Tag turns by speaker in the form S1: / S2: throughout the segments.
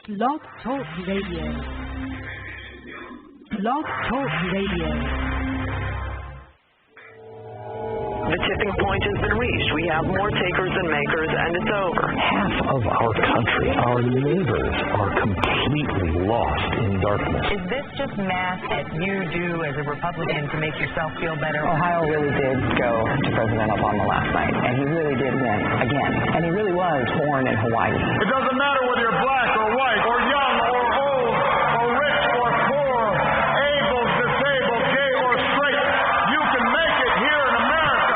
S1: Blog Talk Radio. Blog Talk Radio.
S2: The tipping point has been reached. We have more takers than makers, and it's over.
S3: Half of our country, our neighbors, are completely lost in darkness.
S4: Is this just math that you do as a Republican to make yourself feel better?
S5: Ohio really did go to President Obama last night, and he really did win again. And he really was born in Hawaii.
S6: It doesn't matter whether you're black or white or young or old or rich or poor, able, disabled, gay or straight. You can make it here in America.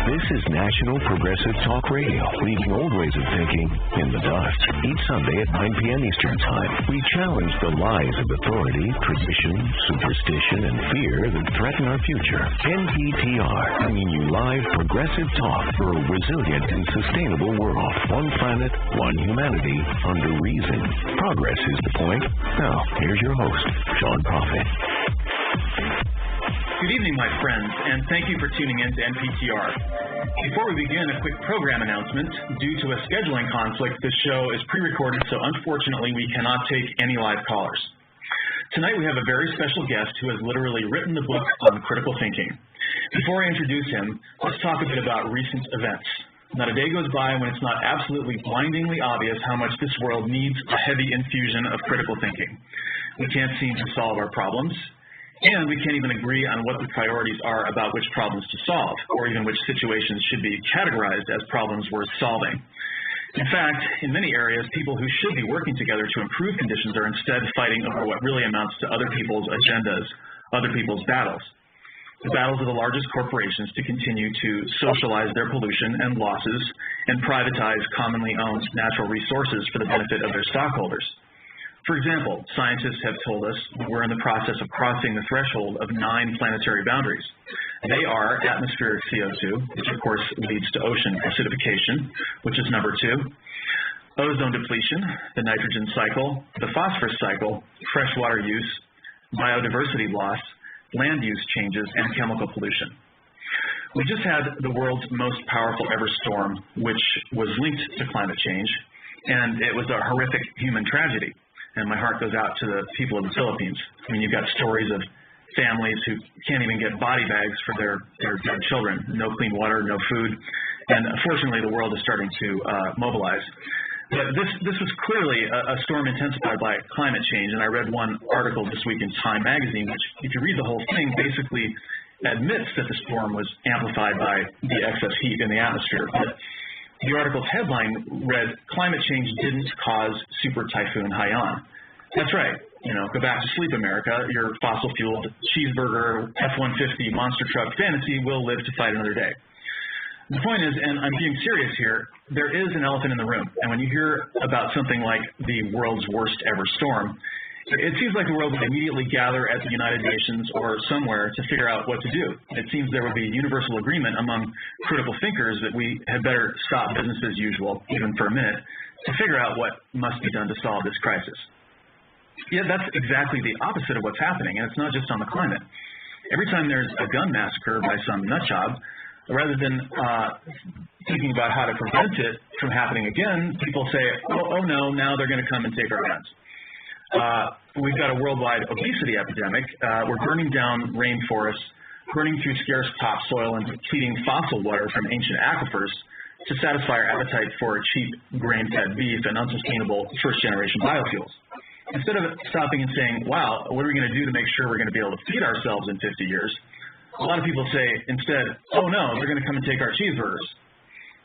S3: This is National Progressive Talk Radio, leaving old ways of thinking in the dust. Each Sunday at 9 p.m. Eastern Time, we challenge the lies of authority, tradition, superstition, and fear that threaten our future. NPTR, bringing you live progressive talk for a resilient and sustainable world. One planet, one humanity, under reason. Progress is the point. Now, here's your host, Sean Prophet.
S7: Good evening, my friends, and thank you for tuning in to NPTR. Before we begin, a quick program announcement. Due to a scheduling conflict, this show is pre-recorded, so unfortunately we cannot take any live callers. Tonight we have a very special guest who has literally written the book on critical thinking. Before I introduce him, let's talk a bit about recent events. Not a day goes by when it's not absolutely blindingly obvious how much this world needs a heavy infusion of critical thinking. We can't seem to solve our problems. And we can't even agree on what the priorities are about which problems to solve, or even which situations should be categorized as problems worth solving. In fact, in many areas, people who should be working together to improve conditions are instead fighting over what really amounts to other people's agendas, other people's battles. The battles of the largest corporations to continue to socialize their pollution and losses and privatize commonly owned natural resources for the benefit of their stockholders. For example, scientists have told us that we're in the process of crossing the threshold of 9 planetary boundaries. They are atmospheric CO2, which of course leads to ocean acidification, which is number 2, ozone depletion, the nitrogen cycle, the phosphorus cycle, freshwater use, biodiversity loss, land use changes, and chemical pollution. We just had the world's most powerful ever storm, which was linked to climate change, and it was a horrific human tragedy. And my heart goes out to the people of the Philippines. I mean, you've got stories of families who can't even get body bags for their dead children, no clean water, no food, and fortunately the world is starting to mobilize. But this was clearly a storm intensified by climate change, and I read one article this week in Time magazine, which, if you read the whole thing, basically admits that the storm was amplified by the excess heat in the atmosphere. But the article's headline read, "Climate change didn't cause Super Typhoon Haiyan." That's right. Go back to sleep, America. Your fossil-fueled cheeseburger, F-150 monster truck fantasy will live to fight another day. The point is, and I'm being serious here, there is an elephant in the room. And when you hear about something like the world's worst ever storm, it seems like the world would immediately gather at the United Nations or somewhere to figure out what to do. It seems there would be universal agreement among critical thinkers that we had better stop business as usual, even for a minute, to figure out what must be done to solve this crisis. Yet that's exactly the opposite of what's happening, and it's not just on the climate. Every time there's a gun massacre by some nutjob, rather than thinking about how to prevent it from happening again, people say, oh no, now they're going to come and take our guns. We've got a worldwide obesity epidemic. We're burning down rainforests, burning through scarce topsoil, and depleting fossil water from ancient aquifers to satisfy our appetite for cheap grain-fed beef and unsustainable first-generation biofuels. Instead of stopping and saying, wow, what are we going to do to make sure we're going to be able to feed ourselves in 50 years, a lot of people say instead, oh no, they're going to come and take our cheeseburgers.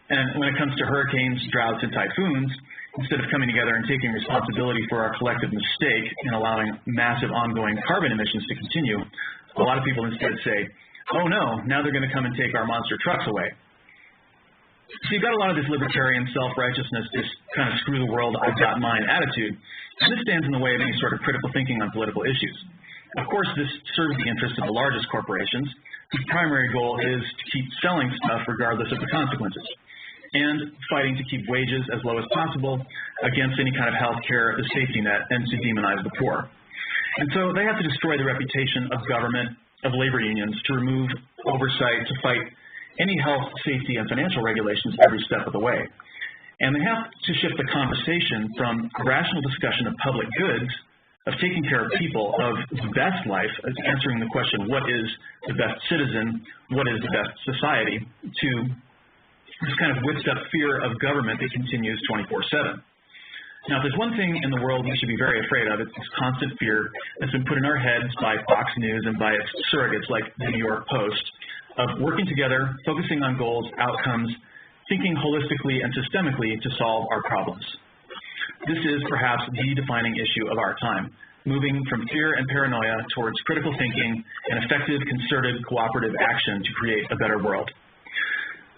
S7: And when it comes to hurricanes, droughts, and typhoons, instead of coming together and taking responsibility for our collective mistake in allowing massive ongoing carbon emissions to continue, a lot of people instead say, oh no, now they're going to come and take our monster trucks away. So you've got a lot of this libertarian self-righteousness, this kind of screw the world, I've got mine attitude, and this stands in the way of any sort of critical thinking on political issues. Of course, this serves the interests of the largest corporations, whose primary goal is to keep selling stuff regardless of the consequences, and fighting to keep wages as low as possible against any kind of health care, the safety net, and to demonize the poor. And so they have to destroy the reputation of government, of labor unions, to remove oversight, to fight any health, safety, and financial regulations every step of the way. And they have to shift the conversation from a rational discussion of public goods, of taking care of people, of the best life, as answering the question, what is the best citizen, what is the best society, to this kind of whipped up fear of government that continues 24/7. Now, if there's one thing in the world we should be very afraid of, it's this constant fear that's been put in our heads by Fox News and by its surrogates like the New York Post, of working together, focusing on goals, outcomes, thinking holistically and systemically to solve our problems. This is perhaps the defining issue of our time, moving from fear and paranoia towards critical thinking and effective, concerted, cooperative action to create a better world.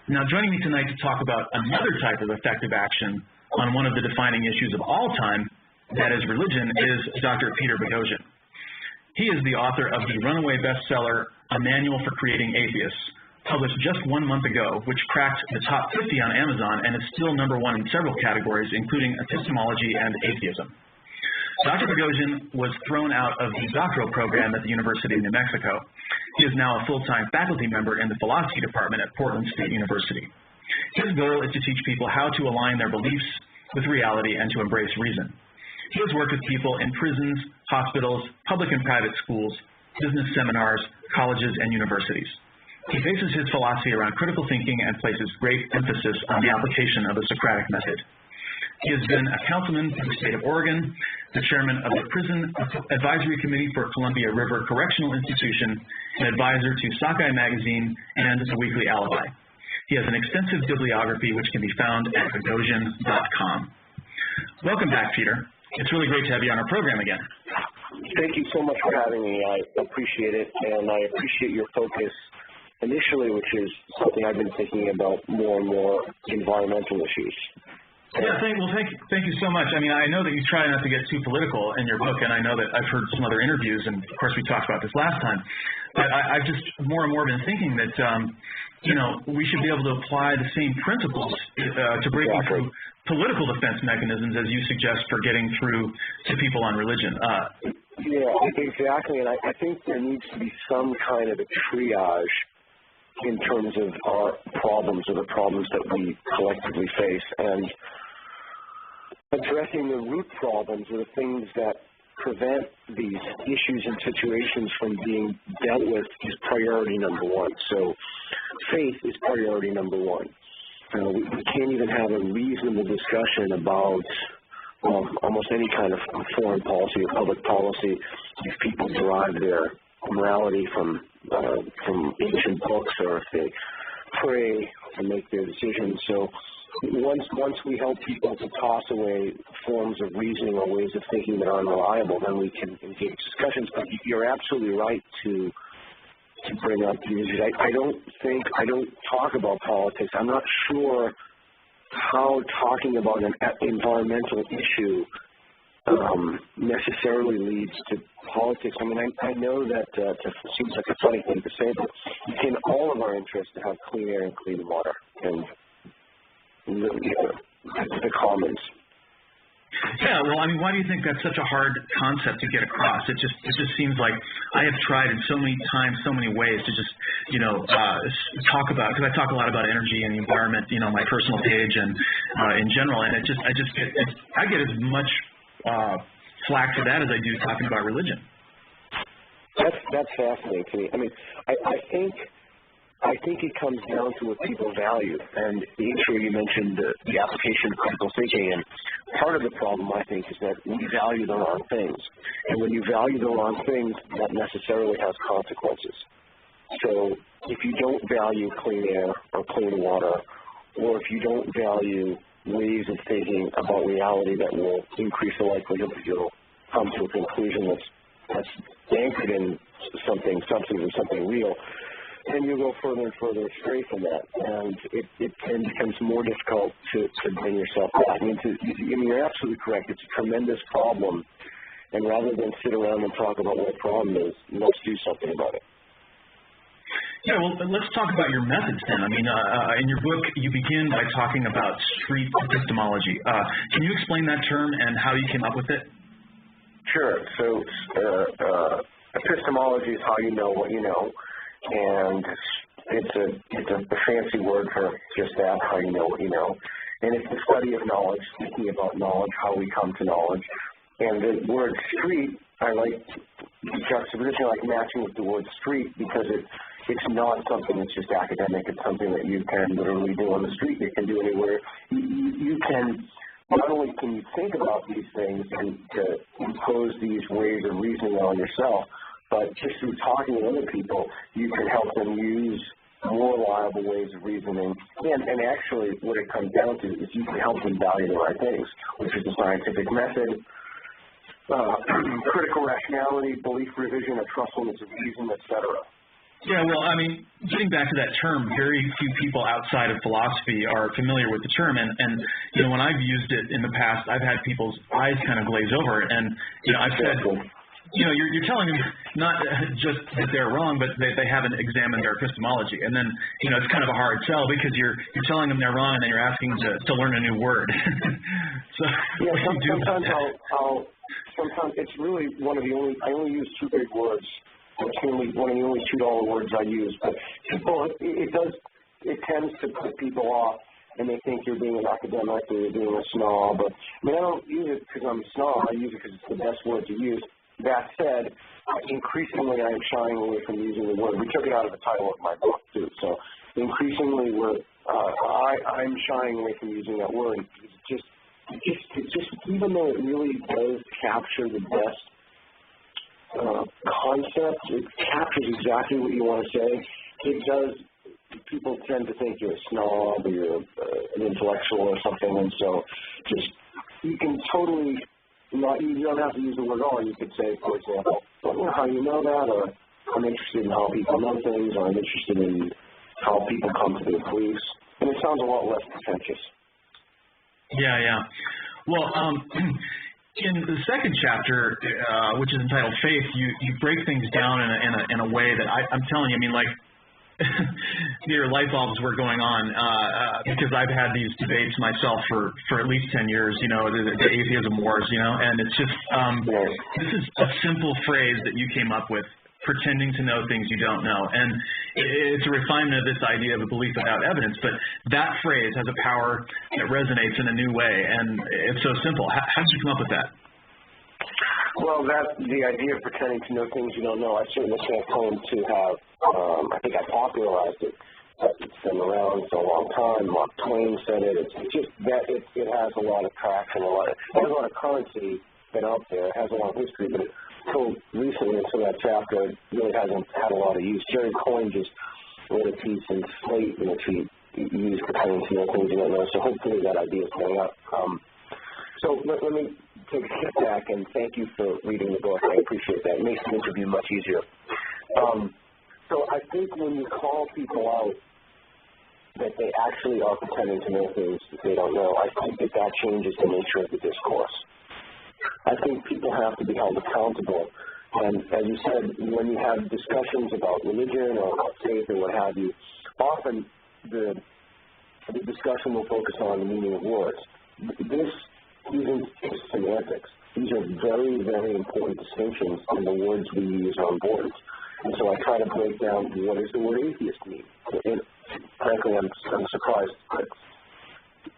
S7: Now, joining me tonight to talk about another type of effective action on one of the defining issues of all time, that is religion, is Dr. Peter Boghossian. He is the author of the runaway bestseller, A Manual for Creating Atheists, published just 1 month ago, which cracked the top 50 on Amazon and is still #1 in several categories, including epistemology and atheism. Dr. Boghossian was thrown out of the doctoral program at the University of New Mexico. He is now a full-time faculty member in the philosophy department at Portland State University. His goal is to teach people how to align their beliefs with reality and to embrace reason. He has worked with people in prisons, hospitals, public and private schools, business seminars, colleges, and universities. He bases his philosophy around critical thinking and places great emphasis on the application of the Socratic Method. He has been a councilman for the state of Oregon, the chairman of the Prison Advisory Committee for Columbia River Correctional Institution, an advisor to Sockeye Magazine, and the Weekly Alibi. He has an extensive bibliography which can be found at Boghossian.com. Welcome back, Peter. It's really great to have you on our program again.
S8: Thank you so much for having me. I appreciate it, and I appreciate your focus initially, which is something I've been thinking about more and more, environmental issues.
S7: Yeah, thank you so much. I mean, I know that you try not to get too political in your book, and I know that I've heard some other interviews, and of course we talked about this last time. But I've just more and more been thinking that, we should be able to apply the same principles to breaking through political defense mechanisms, as you suggest, for getting through to people on religion.
S8: Yeah, exactly. And I think there needs to be some kind of a triage in terms of our problems or the problems that we collectively face. And addressing the root problems are the things that prevent these issues and situations from being dealt with is priority #1. So faith is priority #1. We can't even have a reasonable discussion about almost any kind of foreign policy or public policy if people derive their morality from ancient books, or if they pray and make their decisions. So once we help people to toss away forms of reasoning or ways of thinking that are unreliable, then we can engage discussions. But you're absolutely right to bring up these issues. I don't talk about politics. I'm not sure how talking about an environmental issue necessarily leads to politics. I mean, I know that it seems like a funny thing to say, but it's in all of our interests to have clean air and clean water and the commons.
S7: Yeah, well, I mean, why do you think that's such a hard concept to get across? It just seems like I have tried in so many times, so many ways to just, talk about, because I talk a lot about energy and the environment, my personal page and in general, and I get as much flack for that as I do talking about religion.
S8: That's fascinating to me. I mean, I think it comes down to what people value. And the intro, you mentioned the application of critical thinking. And part of the problem, I think, is that we value the wrong things. And when you value the wrong things, that necessarily has consequences. So if you don't value clean air or clean water, or if you don't value ways of thinking about reality that will increase the likelihood that you'll come to a conclusion that's anchored in something substantive and something real, then you go further and further astray from that, and it then becomes more difficult to bring yourself back. I mean, you're absolutely correct. It's a tremendous problem, and rather than sit around and talk about what the problem is, let's do something about it.
S7: Yeah, well, let's talk about your methods then. I mean, in your book, you begin by talking about street epistemology. Can you explain that term and how you came up with it?
S8: Sure. So epistemology is how you know what you know, and it's a fancy word for just that, how you know what you know. and it's the study of knowledge, thinking about knowledge, how we come to knowledge. And the word street, I like the juxtaposition, like matching with the word street, because it's not something that's just academic. It's something that you can literally do on the street. You can do anywhere. You can, not only can you think about these things and to impose these ways of reasoning on yourself, but just through talking to other people, you can help them use more reliable ways of reasoning. And actually what it comes down to is you can help them value the right things, which is the scientific method, critical rationality, belief revision, a trustfulness of reason, etc.
S7: Yeah, well, I mean, getting back to that term, very few people outside of philosophy are familiar with the term, and you know, when I've used it in the past, I've had people's eyes kind of glaze over, and you know, I've said, you know, you're telling them not just that they're wrong, but they haven't examined their epistemology, and then you know, it's kind of a hard sell because you're telling them they're wrong, and then you're asking them to learn a new word. So
S8: yeah, sometimes it's really one of the only, I only use two big words. It's only one of the only $2 words I use. But people, it tends to put people off, and they think you're being an academic or you're being a snob. But I mean, I don't use it because I'm a snob. I use it because it's the best word to use. That said, increasingly I'm shying away from using the word. We took it out of the title of my book, too. So increasingly I'm shying away from using that word. It's just even though it really does capture the best concept, it captures exactly what you want to say. It does. People tend to think you're a snob or you're an intellectual or something, and so just you can totally not. You don't have to use the word all. You could say, for example, I don't know how you know that, or I'm interested in how people know things, or I'm interested in how people come to their beliefs, and it sounds a lot less pretentious.
S7: Yeah, yeah. Well, in the second chapter, which is entitled Faith, you break things down in a way that I'm telling you, I mean, like, your light bulbs were going on because I've had these debates myself for at least 10 years, you know, the atheism wars, you know, and it's just, this is a simple phrase that you came up with, pretending to know things you don't know. And it's a refinement of this idea of a belief without evidence, but that phrase has a power that resonates in a new way, and it's so simple. How did you come up with that?
S8: Well, the idea of pretending to know things you don't know, I certainly can't claim to have, I think I popularized it. It's been around for a long time. Mark Twain said it. It's just that it has a lot of traction, it has a lot of currency been out there. It has a lot of history, but until recently, until that chapter, it really hasn't had a lot of use. Jerry Coyne just wrote a piece in Slate in which he used pretending to know things you don't know, so hopefully that idea is going up. So let me take a step back and thank you for reading the book. I appreciate that. It makes the interview much easier. So I think when you call people out that they actually are pretending to know things that they don't know, I think that changes the nature of the discourse. I think people have to be held accountable. And as you said, when you have discussions about religion or about faith or what have you, often the discussion will focus on the meaning of words. This isn't semantics. These are very, very important distinctions in the words we use on boards. And so I try to break down what does the word atheist mean. And frankly, I'm surprised that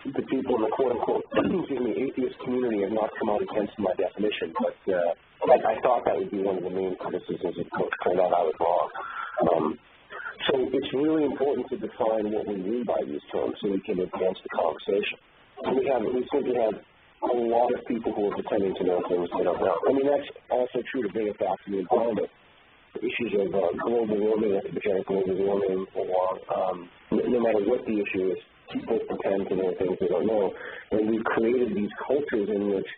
S8: the people in the quote-unquote atheist community have not come out against my definition, but I thought that would be one of the main criticisms of the book. Turned out I was wrong. So it's really important to define what we mean by these terms so we can advance the conversation. And we simply have a lot of people who are pretending to know things they don't know. I mean, that's also true to bring it back to the environment. The issues of global warming, anthropogenic global warming, or no matter what the issue is, people pretend to know things they don't know. And we've created these cultures in which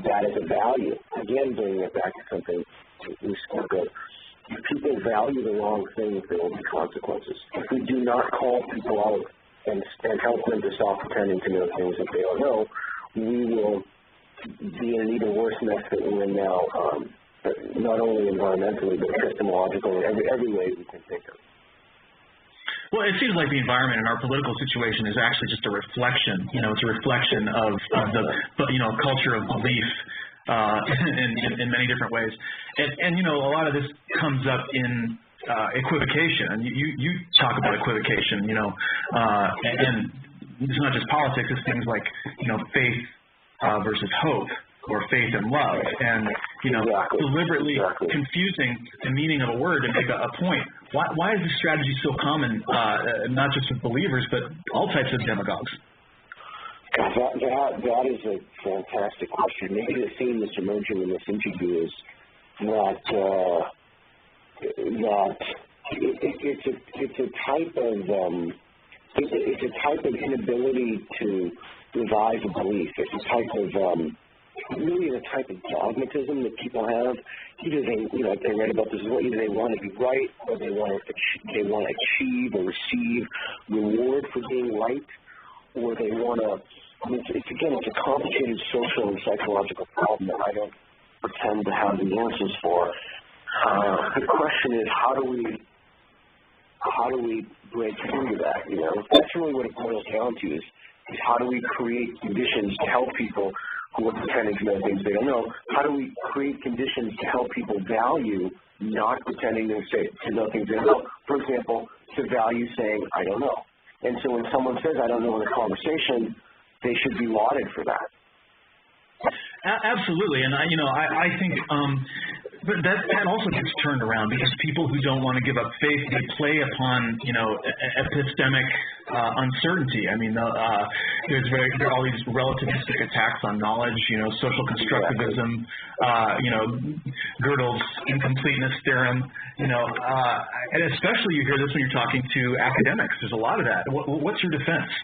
S8: that is a value. Again, bringing it back to something we spoke of. If people value the wrong things, there will be consequences. If we do not call people out and help them to stop pretending to know things that they don't know, we will be in an even worse mess that we're in now, not only environmentally, but epistemologically, every way we can think of.
S7: Well, it seems like the environment and our political situation is actually just a reflection. You know, it's a reflection of the culture of belief in many different ways. And you know, a lot of this comes up in equivocation. And you talk about equivocation, you know, and it's not just politics, it's things like, faith versus hope, or faith and love, and deliberately confusing the meaning of a word to make a point. Why is this strategy so common, not just with believers, but all types of demagogues?
S8: That is a fantastic question. Maybe the theme that's emerging in this interview is that it's a type of inability to revise a belief. It's a type of really the type of dogmatism that people have. Either they read about this, either they want to be right, or they want to achieve or receive reward for being right, or they want to. It's a complicated social and psychological problem that I don't pretend to have the answers for. The question is, how do we break through to that? That's really what it boils down to is how do we create conditions to help people who are pretending to know things they don't know? How do we create conditions to help people value not pretending to know things they don't know? For example, to value saying, I don't know. And so when someone says, I don't know in a conversation, they should be lauded for that.
S7: Absolutely, and I think, but that also gets turned around because people who don't want to give up faith, they play upon epistemic uncertainty. I mean, there are all these relativistic attacks on knowledge. Social constructivism, Gödel's incompleteness theorem. And especially you hear this when you're talking to academics. There's a lot of that. What's your defense?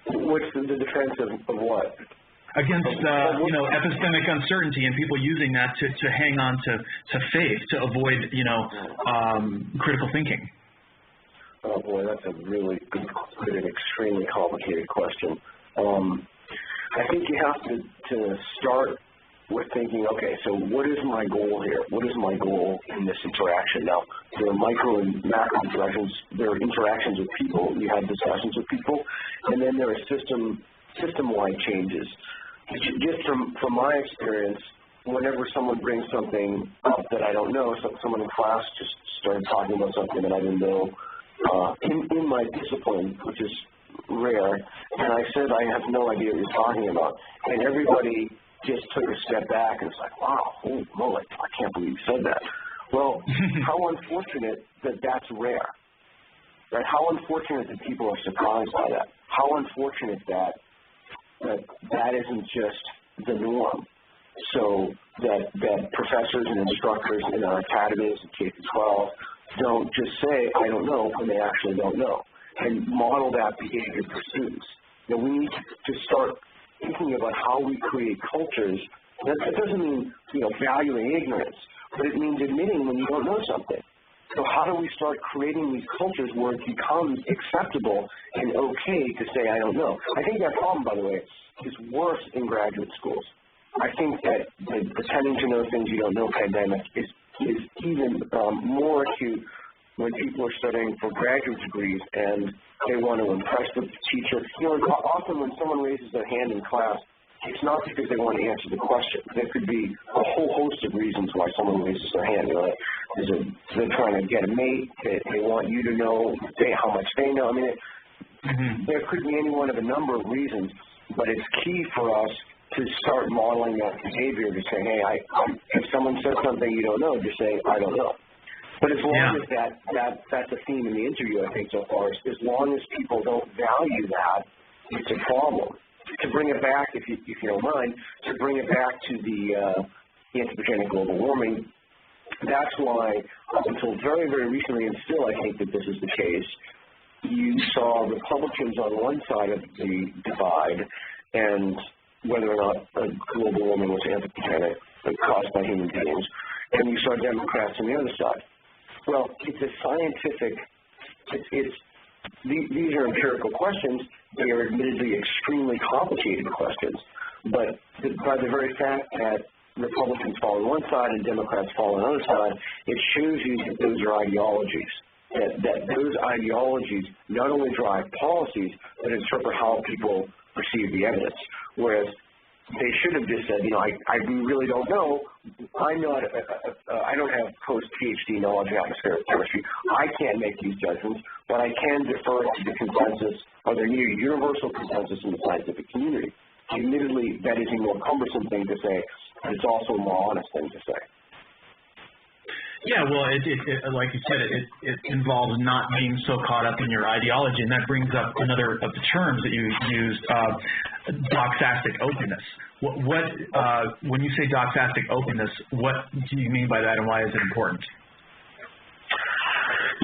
S8: What's the defense of what?
S7: Against epistemic uncertainty and people using that to hang on to faith to avoid critical thinking.
S8: Oh boy, that's a really good and extremely complicated question. I think you have to start with thinking, okay, so what is my goal here? What is my goal in this interaction? Now, there are micro and macro interactions. There are interactions with people. You have discussions with people, and then there are system-wide changes. Just from my experience, whenever someone brings something up that I don't know, someone in class just started talking about something that I didn't know in my discipline, which is rare, and I said I have no idea what you're talking about, and everybody just took a step back and it's like, wow, holy moly, I can't believe you said that. Well, how unfortunate that that's rare, right? How unfortunate that people are surprised by that. How unfortunate that isn't just the norm. So that professors and instructors in our academies and K-12 don't just say, I don't know, when they actually don't know, and model that behavior for students. We need to start thinking about how we create cultures. That doesn't mean, valuing ignorance, but it means admitting when you don't know something. So how do we start creating these cultures where it becomes acceptable and okay to say, I don't know? I think that problem, by the way, is worse in graduate schools. I think that the pretending to know things you don't know pandemic is even more acute when people are studying for graduate degrees and they want to impress the teacher. Often when someone raises their hand in class, it's not because they want to answer the question. There could be a whole host of reasons why someone raises their hand. They're trying to get a mate. They want you to know how much they know. I mean, there could be any one of a number of reasons, but it's key for us to start modeling that behavior to say, hey, if someone says something you don't know, just say, I don't know. But as long as that's a theme in the interview, I think, so far, as long as people don't value that, it's a problem. To bring it back, if you don't mind, to bring it back to the anthropogenic global warming, that's why up until very, very recently, and still I think that this is the case, you saw Republicans on one side of the divide, and whether or not global warming was anthropogenic, caused by human beings, and you saw Democrats on the other side. Well, it's a scientific, these are empirical questions. They are admittedly extremely complicated questions. But by the very fact that Republicans fall on one side and Democrats fall on the other side, it shows you that those are ideologies. That those ideologies not only drive policies, but interpret how people perceive the evidence. Whereas they should have just said, I really don't know. I don't have post-PhD knowledge of atmospheric chemistry. I can't make these judgments. but I can defer to the consensus or the near universal consensus in the scientific community. Admittedly, that is a more cumbersome thing to say, but it's also a more honest thing to say.
S7: Yeah, well, like you said, it involves not being so caught up in your ideology, and that brings up another of the terms that you used, doxastic openness. When you say doxastic openness, what do you mean by that, and why is it important?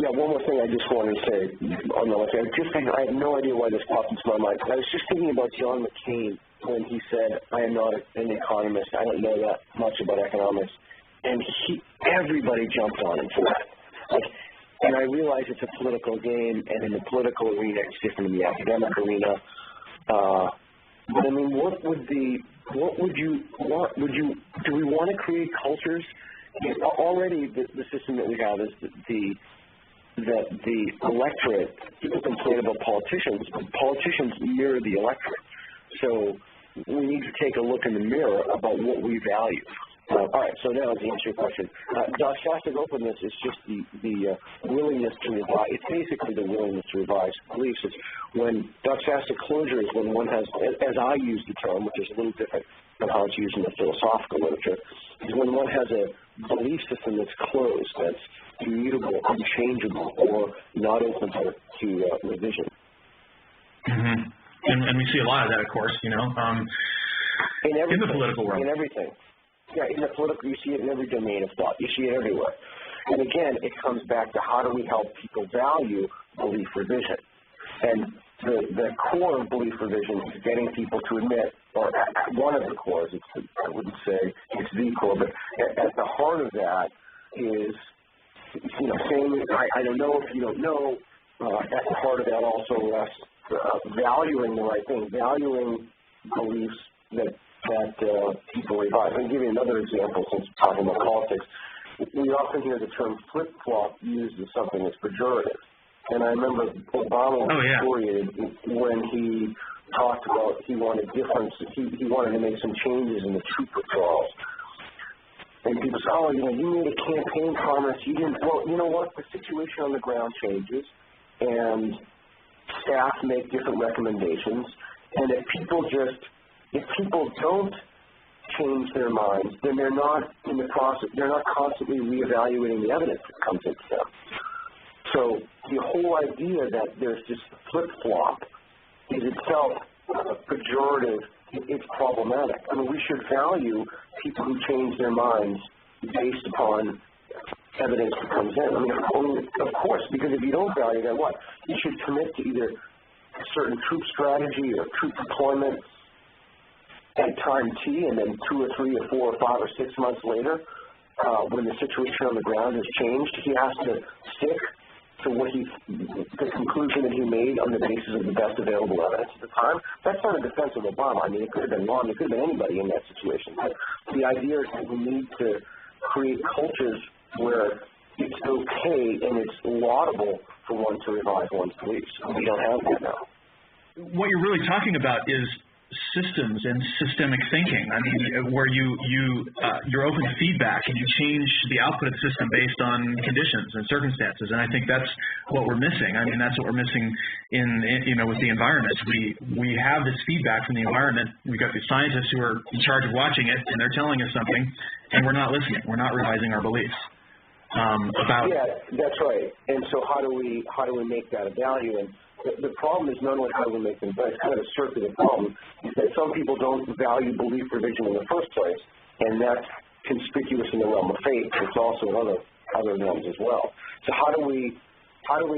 S8: Yeah, one more thing I just wanted to say on the left. I have no idea why this popped into my mind. I was just thinking about John McCain when he said, I am not an economist. I don't know that much about economics. And everybody jumped on him for that. And I realize it's a political game, and in the political arena, it's different in the academic arena. But I mean, do we want to create cultures? Already, the system that we have is the electorate. People complain about politicians, but politicians mirror the electorate. So we need to take a look in the mirror about what we value. All right, so now to answer your question, doxastic openness is just the willingness to revise. It's basically the willingness to revise beliefs. It's when doxastic closure is when one has, as I use the term, which is a little different than how it's used in the philosophical literature, is when one has a belief system that's closed, that's immutable, unchangeable, or not open to revision.
S7: Mm-hmm. And we see a lot of that, of course, in the political world.
S8: In everything. Yeah, in the political, you see it in every domain of thought. You see it everywhere. And again, it comes back to how do we help people value belief revision. And the core of belief revision is getting people to admit, or one of the cores, I wouldn't say it's the core, but at the heart of that is, saying, I don't know if you don't know. At the heart of that also rests valuing the right thing, valuing beliefs that people revise. I'll give you another example since we're talking about politics. We often hear the term flip-flop used as something that's pejorative. And I remember Obama was infuriated when he talked about he wanted to make some changes in the troop withdrawals. And people say, you made a campaign promise, you didn't. Well, you know what? The situation on the ground changes, and staff make different recommendations. And if people don't change their minds, then they're not in the process. They're not constantly reevaluating the evidence that comes into them. So the whole idea that there's this flip-flop is itself pejorative. It's problematic. I mean, we should value people who change their minds based upon evidence that comes in. I mean, of course, because if you don't value that, what? You should commit to either a certain troop strategy or troop deployment at time T, and then 2 or 3 or 4 or 5 or 6 months later, when the situation on the ground has changed, he has to stick to the conclusion that he made on the basis of the best available evidence at the time. That's not a defense of Obama. I mean, it could have been wrong. It could have been anybody in that situation. But the idea is that we need to create cultures where it's okay and it's laudable for one to revise one's beliefs. We don't have that now.
S7: What you're really talking about is systems and systemic thinking. I mean, where you're open to feedback and you change the output of the system based on conditions and circumstances. And I think that's what we're missing. I mean, that's what we're missing with the environment. We have this feedback from the environment. We've got these scientists who are in charge of watching it, and they're telling us something, and we're not listening. We're not revising our beliefs.
S8: Yeah, that's right. And so how do we make that a value? And the problem is not only how do we make them, but it's kind of a circular problem, is that some people don't value belief revision in the first place, and that's conspicuous in the realm of faith. It's also in other realms as well. So how do we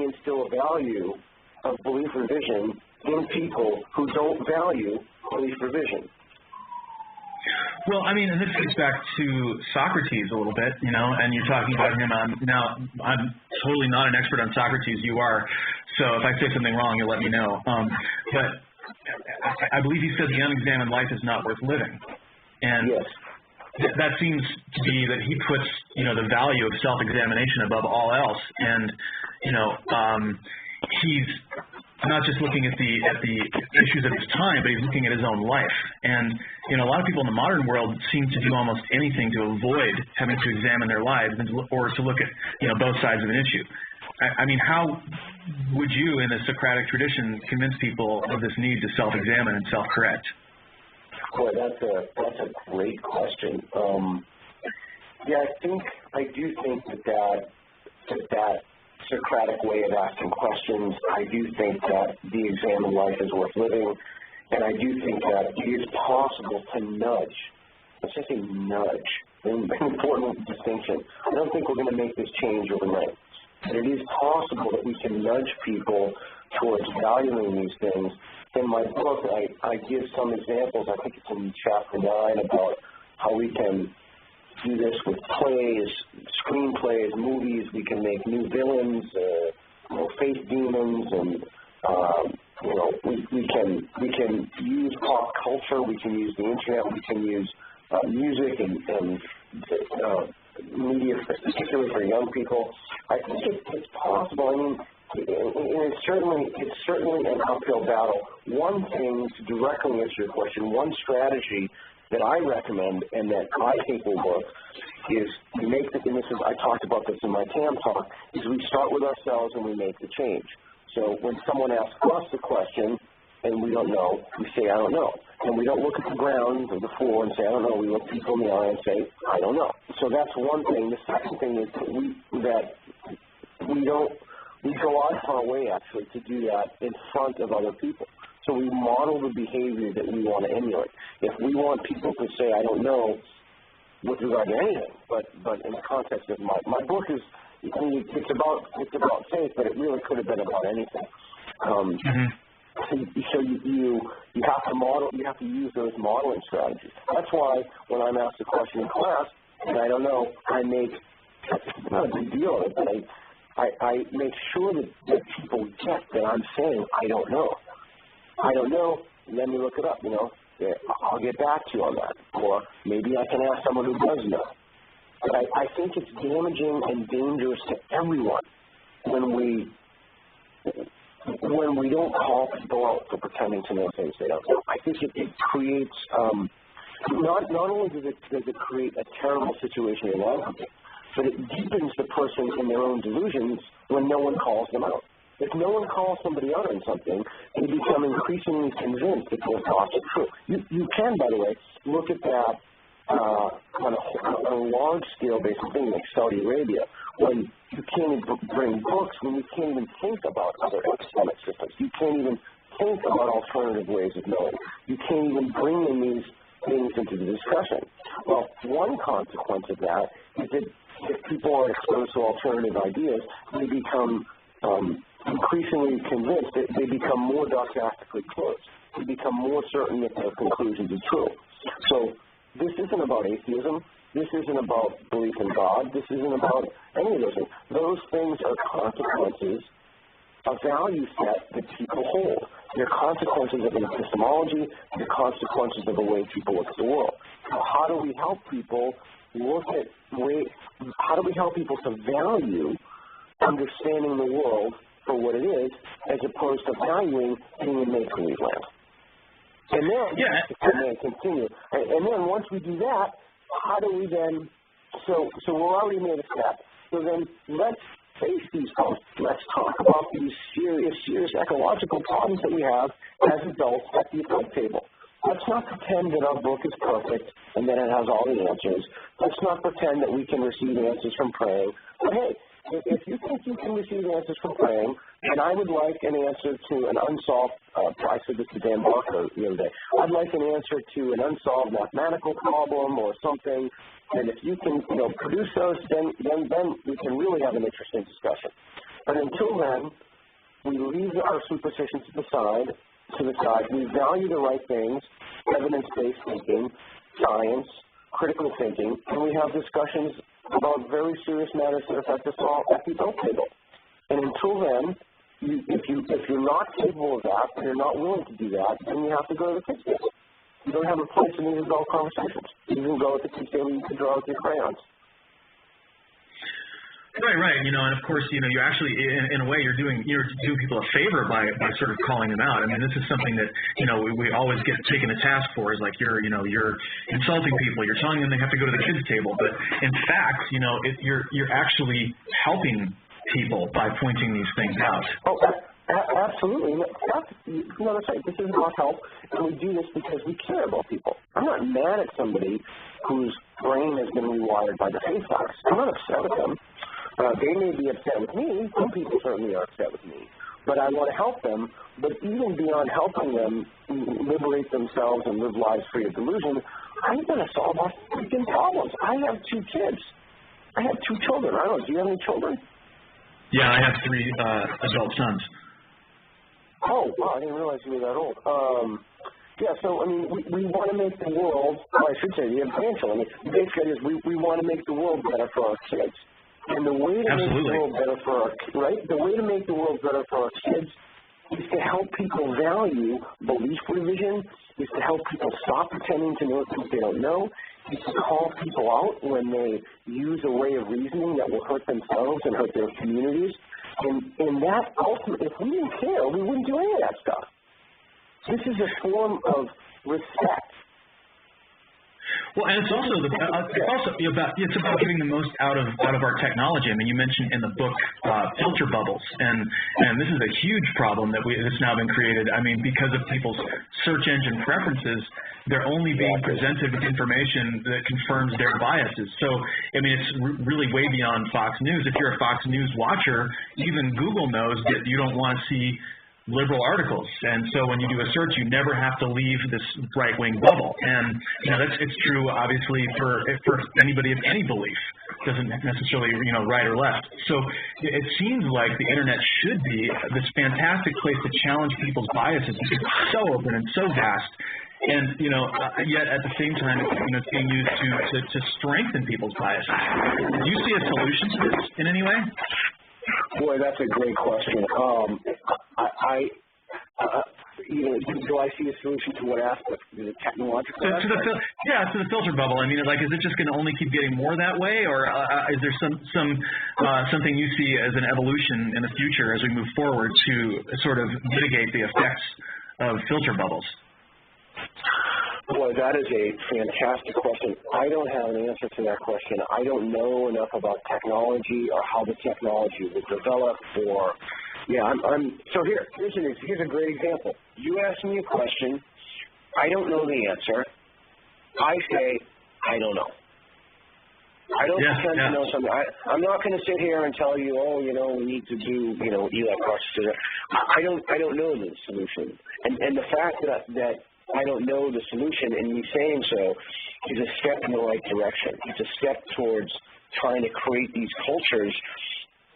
S8: instill a value of belief revision in people who don't value belief revision?
S7: Well, I mean, and this gets back to Socrates a little bit, and you're talking about him. Now, I'm totally not an expert on Socrates. You are. So if I say something wrong, you'll let me know. But I believe he said the unexamined life is not worth living. And that seems to be that he puts, the value of self-examination above all else. And, he's not just looking at the issues of his time, but he's looking at his own life. And, a lot of people in the modern world seem to do almost anything to avoid having to examine their lives or to look at, both sides of an issue. I mean, how would you, in the Socratic tradition, convince people of this need to self-examine and self-correct?
S8: Boy, that's a great question. I do think that Socratic way of asking questions, I do think that the examined life is worth living, and I do think that it is possible to nudge. Let's just say nudge. An important distinction. I don't think we're going to make this change overnight. But it is possible that we can nudge people towards valuing these things. In my book, I give some examples. I think it's in chapter 9 about how we can do this with plays, screenplays, movies. We can make new villains, face demons, and we can use pop culture. We can use the internet. We can use music and media, particularly for young people. I think it's possible. I mean, it's certainly an uphill battle. One thing, to directly answer your question, one strategy that I recommend and that I think will work is we make the, and this is, I talked about this in my TAM talk, is we start with ourselves and we make the change. So when someone asks us a question and we don't know, we say, I don't know. And we don't look at the ground or the floor and say, I don't know. We look people in the eye and say, I don't know. So that's one thing. The second thing is that we go out of our way, actually, to do that in front of other people. So we model the behavior that we want to emulate. If we want people to say, I don't know, with regard to anything, but in the context of my book is, it's about faith, but it really could have been about anything. So you have to model, you have to use those modeling strategies. That's why when I'm asked a question in class and I don't know, I make, it's not a big deal, but I make sure that people get that I'm saying I don't know. I don't know, let me look it up, I'll get back to you on that. Or maybe I can ask someone who does know. But I think it's damaging and dangerous to everyone when we don't call people out for pretending to know things they don't know. I think it creates, not only does it create a terrible situation in life, but it deepens the person in their own delusions when no one calls them out. If no one calls somebody out on something, they become increasingly convinced that their thoughts are true. You can, by the way, look at that on a large-scale basis thing like Saudi Arabia, when you can't even bring books, when you can't even think about other epistemic systems. You can't even think about alternative ways of knowing. You can't even bring in these things into the discussion. Well, one consequence of that is that if people are exposed to alternative ideas, they become increasingly convinced that they become more dogmatically closed. They become more certain that their conclusions are true. So this isn't about atheism. This isn't about belief in God. This isn't about any of those things. Those things are consequences of value set that people hold. They're consequences of epistemology. They're consequences of the way people look at the world. So how do we help people how do we help people to value understanding the world for what it is, as opposed to valuing being in make-believe land? And then, continue. And then once we do that, how do we then, so we're already made a step. So then let's face these problems. Let's talk about these serious ecological problems that we have as adults at the adult table. Let's not pretend that our book is perfect and that it has all the answers. Let's not pretend that we can receive answers from praying. But hey, if you think you can receive answers from praying, and I would like an answer to an unsolved, I said this to Dan Barker the other day, I'd like an answer to an unsolved mathematical problem or something, and if you can produce those, then we can really have an interesting discussion. But until then, we leave our superstitions to the side. We value the right things, evidence-based thinking, science, critical thinking, and we have discussions about very serious matters that affect us all at the adult table. And until then, if you're not capable of that, and you're not willing to do that, then you have to go to the kids' table. You don't have a place in these adult conversations. You can go at the kids' table, you can draw with your crayons.
S7: Right, and of course, you actually, in a way, you're doing people a favor by sort of calling them out. I mean, this is something that, we always get taken to task for, is like you're insulting people, you're telling them they have to go to the kids' table, but in fact, you're actually helping people by pointing these things out.
S8: Oh, absolutely. That's right. This is about help, and we do this because we care about people. I'm not mad at somebody whose brain has been rewired by the faith box. I'm not upset with them. They may be upset with me. Some people certainly are upset with me. But I want to help them. But even beyond helping them liberate themselves and live lives free of delusion, I'm going to solve our freaking problems. I have 2 kids. I have 2 children. I don't know. Do you have any children?
S7: Yeah, I have 3 adult sons.
S8: Oh, wow. I didn't realize you were that old. Yeah, so, I mean, we want to make the world, or I should say the eventual. I mean, the basic idea is we want to make the world better for our kids. And the way to make the world better for our, the way to make the world better for our kids is to help people value belief revision, is to help people stop pretending to know things they don't know, is to call people out when they use a way of reasoning that will hurt themselves and hurt their communities. And that ultimately, if we didn't care, we wouldn't do any of that stuff. This is a form of respect.
S7: Well, and it's also it's about getting the most out of our technology. I mean, you mentioned in the book filter bubbles, and this is a huge problem that's now been created. I mean, because of people's search engine preferences, they're only being presented with information that confirms their biases. So, I mean, it's really way beyond Fox News. If you're a Fox News watcher, even Google knows that you don't want to see liberal articles, and so when you do a search, you never have to leave this right-wing bubble. And it's true, obviously, for anybody of any belief. Doesn't necessarily right or left. So it seems like the internet should be this fantastic place to challenge people's biases because it's so open and so vast. And yet at the same time, it's being used to strengthen people's biases. Do you see a solution to this in any way?
S8: Boy, that's a great question. Do I see a solution to what aspect? The technological aspect?
S7: To the filter bubble. I mean, is it just going to only keep getting more that way, or is there something you see as an evolution in the future as we move forward to sort of mitigate the effects of filter bubbles?
S8: Boy, that is a fantastic question. I don't have an answer to that question. I don't know enough about technology or how the technology will develop. So here's a great example. You ask me a question. I don't know the answer. I say I don't know. I don't pretend to know something. I'm not going to sit here and tell you, we need to do, Eli Cross. I don't know the solution. And the fact that I don't know the solution, and me saying so is a step in the right direction. It's a step towards trying to create these cultures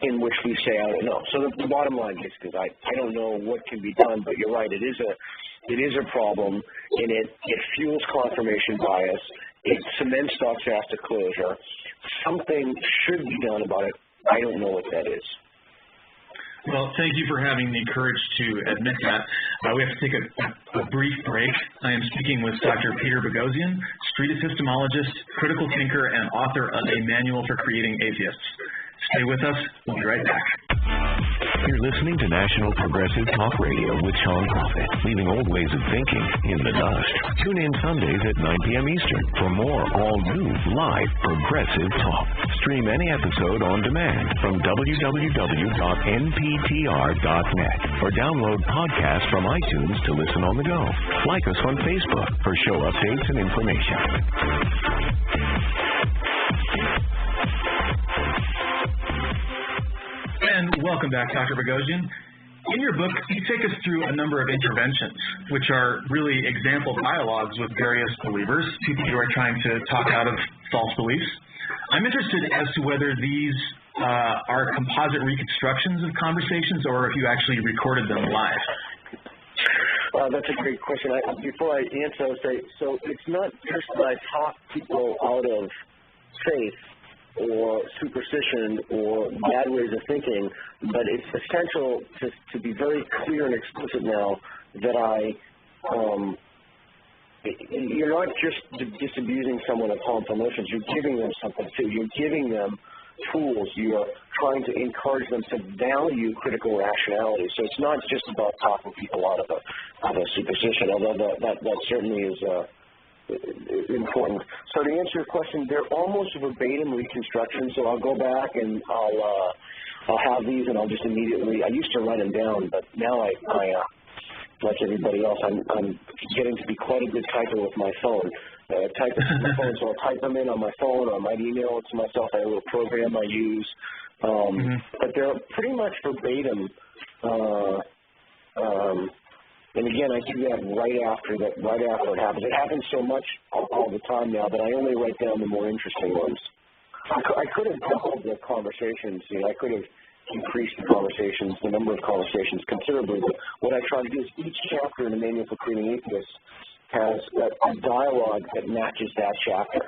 S8: in which we say, I don't know. So the bottom line is, because I don't know what can be done, but you're right, it is a problem, and it fuels confirmation bias. It cements stochastic closure. Something should be done about it. I don't know what that is.
S7: Well, thank you for having the courage to admit that. We have to take a brief break. I am speaking with Dr. Peter Boghossian, street epistemologist, critical thinker, and author of A Manual for Creating Atheists. Stay with us. We'll be right back.
S3: You're listening to National Progressive Talk Radio with Sean Prophet, leaving old ways of thinking in the dust. Tune in Sundays at 9 p.m. Eastern for more all-new live progressive talk. Stream any episode on demand from www.nptr.net or download podcasts from iTunes to listen on the go. Like us on Facebook for show updates and information.
S7: And welcome back, Dr. Boghossian. In your book, you take us through a number of interventions, which are really example dialogues with various believers, people who are trying to talk out of false beliefs. I'm interested as to whether these are composite reconstructions of conversations or if you actually recorded them live.
S8: That's a great question. Before I answer, I'll say, so it's not just that I talk people out of faith or superstition or bad ways of thinking, but it's essential to be very clear and explicit now that you're not just disabusing someone of harmful notions, you're giving them something too. You're giving them tools. You're trying to encourage them to value critical rationality. So it's not just about talking people out of a superstition, although that certainly is important. So to answer your question, they're almost verbatim reconstructions. So I'll go back and I'll have these and I'll just immediately. I used to write them down, but now I like everybody else, I'm getting to be quite a good typer with my phone. I type it on my phone, so I'll type them in on my phone, or I might email it to myself. I have a little program I use, but they're pretty much verbatim. And again, I do that right after it happens. It happens so much all the time now that I only write down the more interesting ones. I could have doubled the conversations. I could have increased the number of conversations considerably. But what I try to do is each chapter in the Manual for Creating Atheists has a dialogue that matches that chapter.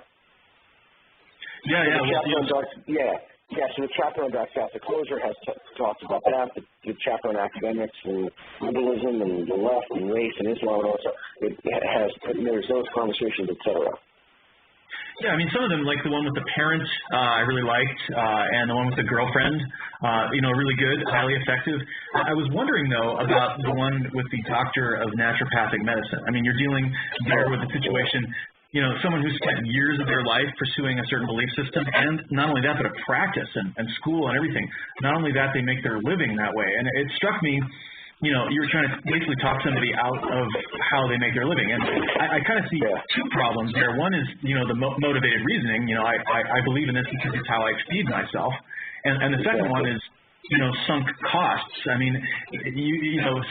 S8: So the chapter on Dark After Closure has talked about that. The chapter on academics and liberalism and the left and race and Islam and all that stuff, there's those conversations, etc.
S7: Yeah, I mean, some of them, like the one with the parent, I really liked, and the one with the girlfriend, really good, highly effective. I was wondering, though, about the one with the doctor of naturopathic medicine. I mean, you're dealing there with a situation, someone who spent years of their life pursuing a certain belief system, and not only that, but a practice and school and everything. Not only that, they make their living that way. And it struck me, you're trying to basically talk somebody out of how they make their living. And I kind of see two problems there. One is, the motivated reasoning. I believe in this because it's how I feed myself. And the second one is, sunk costs. I mean,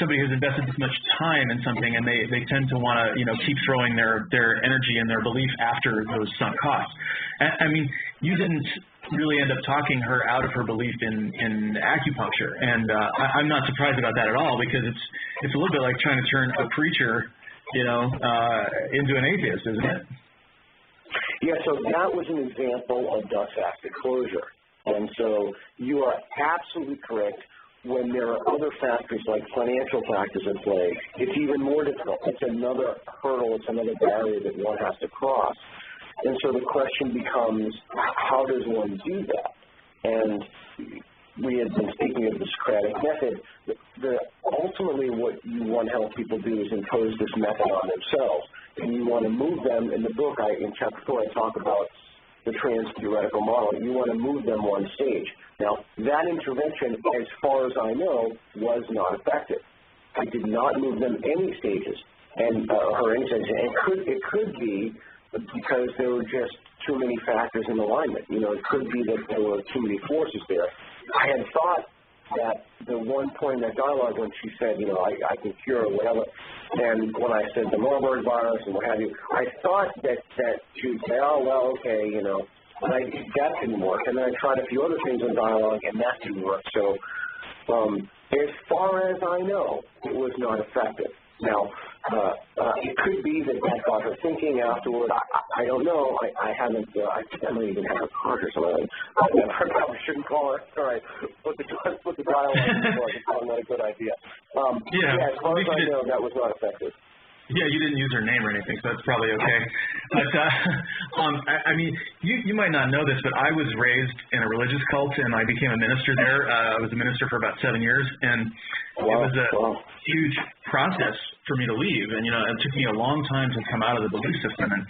S7: somebody has invested this much time in something, and they tend to want to, keep throwing their energy and their belief after those sunk costs. I mean, you didn't really end up talking her out of her belief in acupuncture, and I'm not surprised about that at all, because it's a little bit like trying to turn a preacher, into an atheist, isn't it?
S8: Yeah, so that was an example of Dark After Closure. And so you are absolutely correct. When there are other factors like financial factors in play, it's even more difficult. It's another hurdle. It's another barrier that one has to cross. And so the question becomes, how does one do that? And we had been speaking of the Socratic Method. Ultimately, what you want to help people do is impose this method on themselves. And you want to move them. In the book, in Chapter 4, I talk about the trans-theoretical model. You want to move them one stage. Now, that intervention, as far as I know, was not effective. I did not move them any stages, and it could be because there were just too many factors in alignment. It could be that there were too many forces there. I had thought that the one point in that dialogue when she said, I can cure or whatever, and when I said the Marburg virus and what have you, I thought that she would say, oh, well, okay, but that didn't work. And then I tried a few other things in dialogue, and that didn't work. So as far as I know, it was not effective. Now, it could be that got her thinking afterward. I don't know. I haven't. I don't even have a card or something. I probably shouldn't call her. All right, put the dialogue in the book. It's probably not a good idea. As far as I know, that was not effective.
S7: Yeah, you didn't use her name or anything, so that's probably okay. But, I mean, you might not know this, but I was raised in a religious cult, and I became a minister there. I was a minister for about 7 years, and it was a huge process for me to leave. And, it took me a long time to come out of the belief system. And,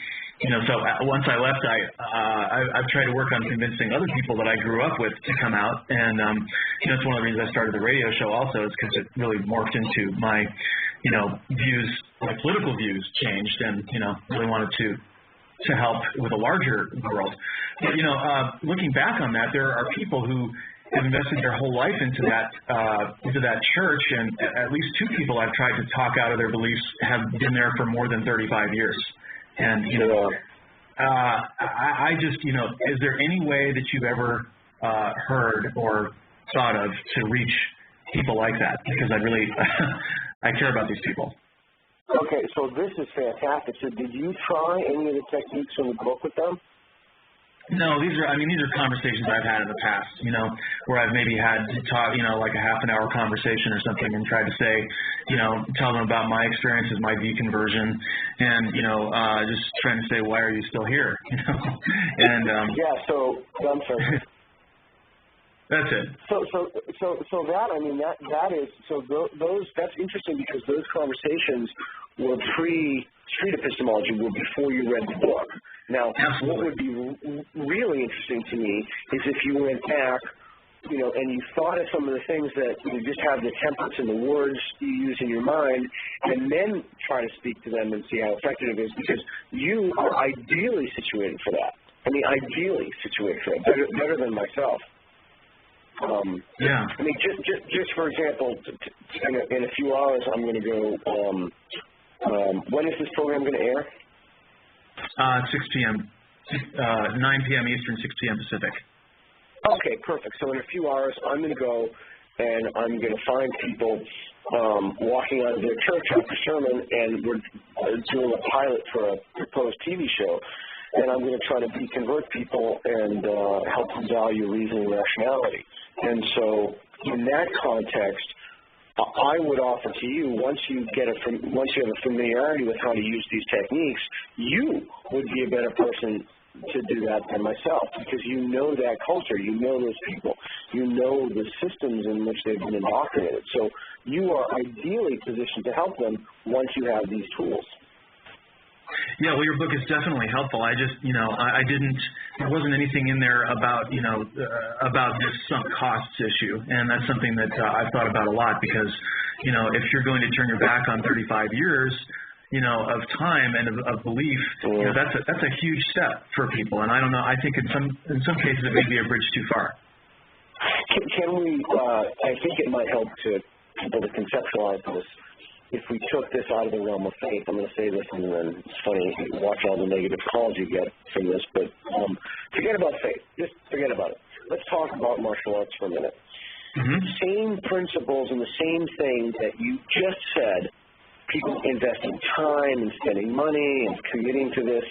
S7: so once I left, I've tried to work on convincing other people that I grew up with to come out. And, it's one of the reasons I started the radio show also, is because it really morphed into my views, my political views changed, and, really wanted to help with a larger world. But, looking back on that, there are people who have invested their whole life into that church, and at least two people I've tried to talk out of their beliefs have been there for more than 35 years. And, I just, is there any way that you've ever heard or thought of to reach people like that? Because I really... I care about these people.
S8: Okay, so this is fantastic. So did you try any of the techniques from the book with them?
S7: No, these are conversations I've had in the past, where I've maybe had to talk, like a half an hour conversation or something, and tried to say, tell them about my experiences, my deconversion, and, just trying to say, why are you still here? And
S8: so I'm sorry.
S7: That's it.
S8: So that, I mean, that is, so those, that's interesting, because those conversations were pre-street epistemology, were before you read the book. Now, what would be really interesting to me is if you went back and you thought of some of the things that you just have the templates and the words you use in your mind, and then try to speak to them and see how effective it is, because you are ideally situated for that. I mean, ideally situated for it, better than myself.
S7: Yeah.
S8: I mean, just for example, in a few hours, I'm going to go. When is this program going to air?
S7: 6 p.m. 9 p.m. Eastern, 6 p.m. Pacific.
S8: Okay, perfect. So in a few hours, I'm going to go and I'm going to find people walking out of their church after sermon, and we're doing a pilot for a proposed TV show. And I'm going to try to deconvert people and help them value reason and rationality. And so in that context, I would offer to you, once you have a familiarity with how to use these techniques, you would be a better person to do that than myself, because you know that culture, you know those people, you know the systems in which they've been indoctrinated. So you are ideally positioned to help them once you have these tools.
S7: Yeah, well, your book is definitely helpful. I just, there wasn't anything in there about, about this sunk costs issue. And that's something that I've thought about a lot, because, if you're going to turn your back on 35 years, of time and of belief, that's a huge step for people. And I don't know, I think in some cases it may be a bridge too far.
S8: Can we, I think it might help to people to conceptualize this. If we took this out of the realm of faith, I'm going to say this, and then it's funny, watch all the negative calls you get from this, but forget about faith. Just forget about it. Let's talk about martial arts for a minute.
S7: Mm-hmm.
S8: Same principles and the same thing that you just said, people investing time and spending money and committing to this,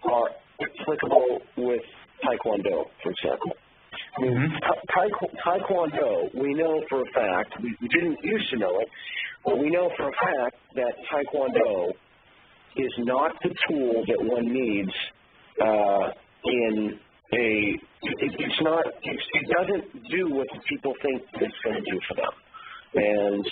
S8: are applicable with Taekwondo, for example. I mean, Taekwondo, we know for a fact, we didn't used to know it, but we know for a fact that Taekwondo is not the tool that one needs it doesn't do what the people think it's going to do for them. And,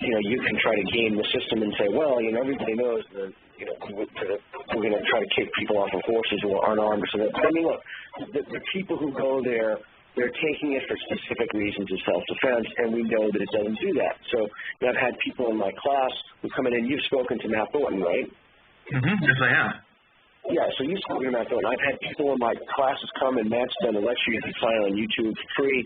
S8: you can try to game the system and say, well, everybody knows that, we're going to try to kick people off of horses who aren't armed. So that, I mean, look, the people who go there, they're taking it for specific reasons of self-defense, and we know that it doesn't do that. So I've had people in my class who come in, and you've spoken to Matt Thornton, right?
S7: Mm-hmm. Yes, I have.
S8: Yeah, so you've spoken to Matt Thornton. I've had people in my classes come, and Matt's done a lecture you can find on YouTube for free.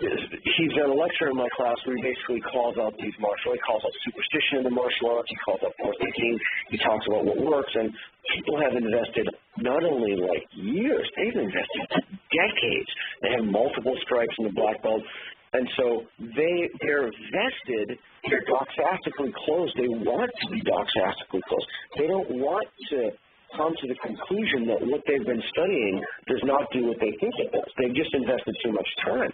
S8: He's done a lecture in my class where he basically calls out he calls out superstition in the martial arts, he calls out poor thinking, he talks about what works, and people have invested not only years, they've invested decades. They have multiple stripes in the black belt, and so they're vested, they're doxastically closed. They want to be doxastically closed. They don't want to come to the conclusion that what they've been studying does not do what they think it does. They've just invested too much time.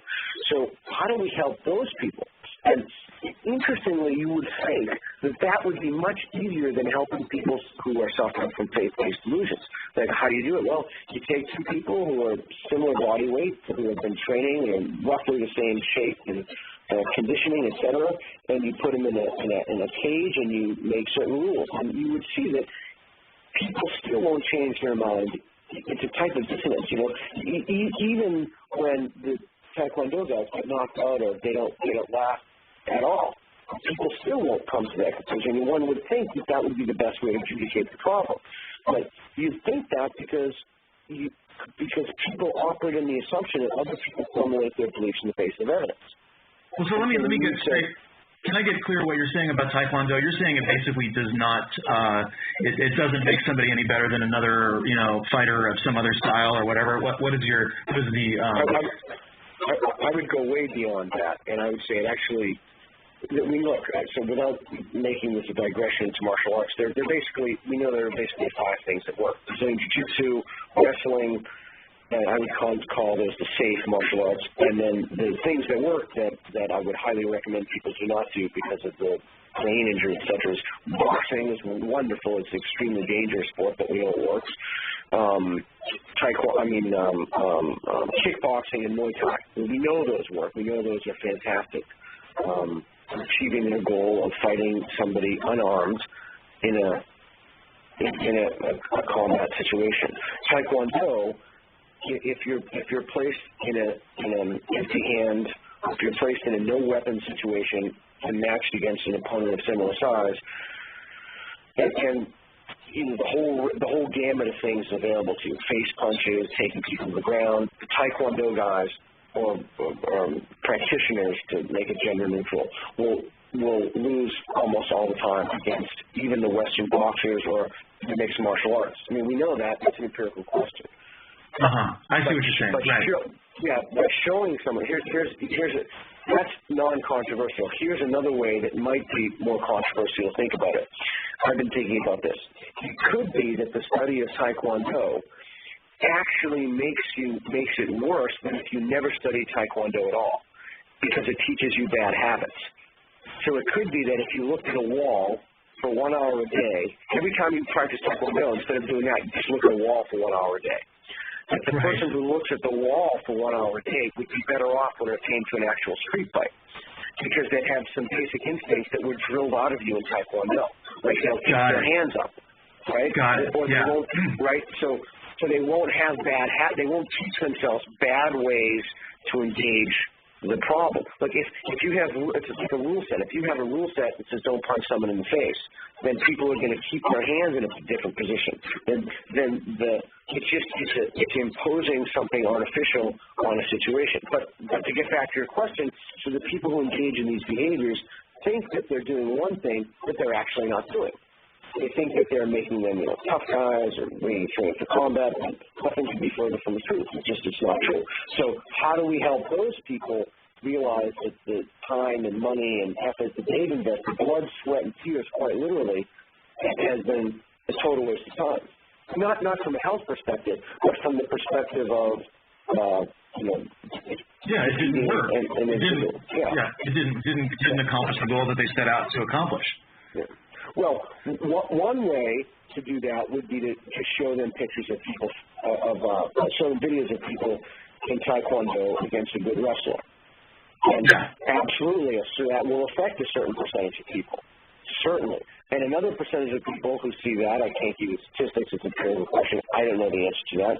S8: So how do we help those people? And interestingly, you would think that would be much easier than helping people who are suffering from faith-based delusions. How do you do it? Well, you take two people who are similar body weight, who have been training in roughly the same shape and conditioning, etc., and you put them in a cage and you make certain rules. And you would see that people still won't change their mind. It's a type of dissonance, even when the Taekwondo guys get knocked out or they don't laugh at all, people still won't come to that conclusion. And one would think that would be the best way to adjudicate the problem. But you think that because people operate in the assumption that other people formulate their beliefs in the face of evidence.
S7: Well, so let me get straight. Can I get clear what you're saying about Taekwondo? You're saying it basically does not, it doesn't make somebody any better than another, fighter of some other style or whatever. What is the?
S8: I would go way beyond that, and I would say it actually. Look, so without making this a digression into martial arts, there are basically 5 things that work: Brazilian jiu-jitsu, wrestling. And I would call those the safe martial arts. And then the things that work that I would highly recommend people do not do because of the brain injury, et cetera, is boxing is wonderful. It's an extremely dangerous sport, but we know it works. Kickboxing and Muay Thai. We know those work. We know those are fantastic. Achieving their goal of fighting somebody unarmed in a combat situation. Taekwondo if you're placed in an empty hand, if you're placed in a no weapon situation and matched against an opponent of similar size, and the whole gamut of things available to you, face punches, taking people to the ground, the Taekwondo guys or practitioners, to make it gender neutral, will lose almost all the time against even the Western boxers or the mixed martial arts. I mean, we know that. That's an empirical question.
S7: I see what you're saying. Right.
S8: By showing someone, that's non-controversial. Here's another way that might be more controversial. Think about it. I've been thinking about this. It could be that the study of Taekwondo actually makes it worse than if you never studied Taekwondo at all, because it teaches you bad habits. So it could be that if you looked at a wall for 1 hour a day, every time you practice Taekwondo, instead of doing that, you just look at a wall for 1 hour a day. But the person who looks at the wall for 1 hour a day would be better off when it came to an actual street fight, because they'd have some basic instincts that were drilled out of you in Taekwondo. Like they'll keep their hands up, right? Or they won't, right? So they won't have they won't teach themselves bad ways to engage the problem. Like if you have, it's like a rule set. If you have a rule set that says don't punch someone in the face, then people are going to keep their hands in a different position. It's imposing something artificial on a situation. But to get back to your question, so the people who engage in these behaviors think that they're doing one thing that they're actually not doing. They think that they're making them, tough guys or bringing training for combat, and nothing could be further from the truth. It's not true. So how do we help those people realize that the time and money and effort that they've invested, blood, sweat, and tears, quite literally, has been a total waste of time? Not from a health perspective, but from the perspective of,
S7: it didn't work. It didn't accomplish the goal that they set out to accomplish.
S8: Yeah. Well, one way to do that would be to show them pictures of people, show them videos of people in Taekwondo against a good wrestler. And absolutely, so that will affect a certain percentage of people. Certainly. And another percentage of people who see that, I can't give you statistics, it's a empirical question, I don't know the answer to that.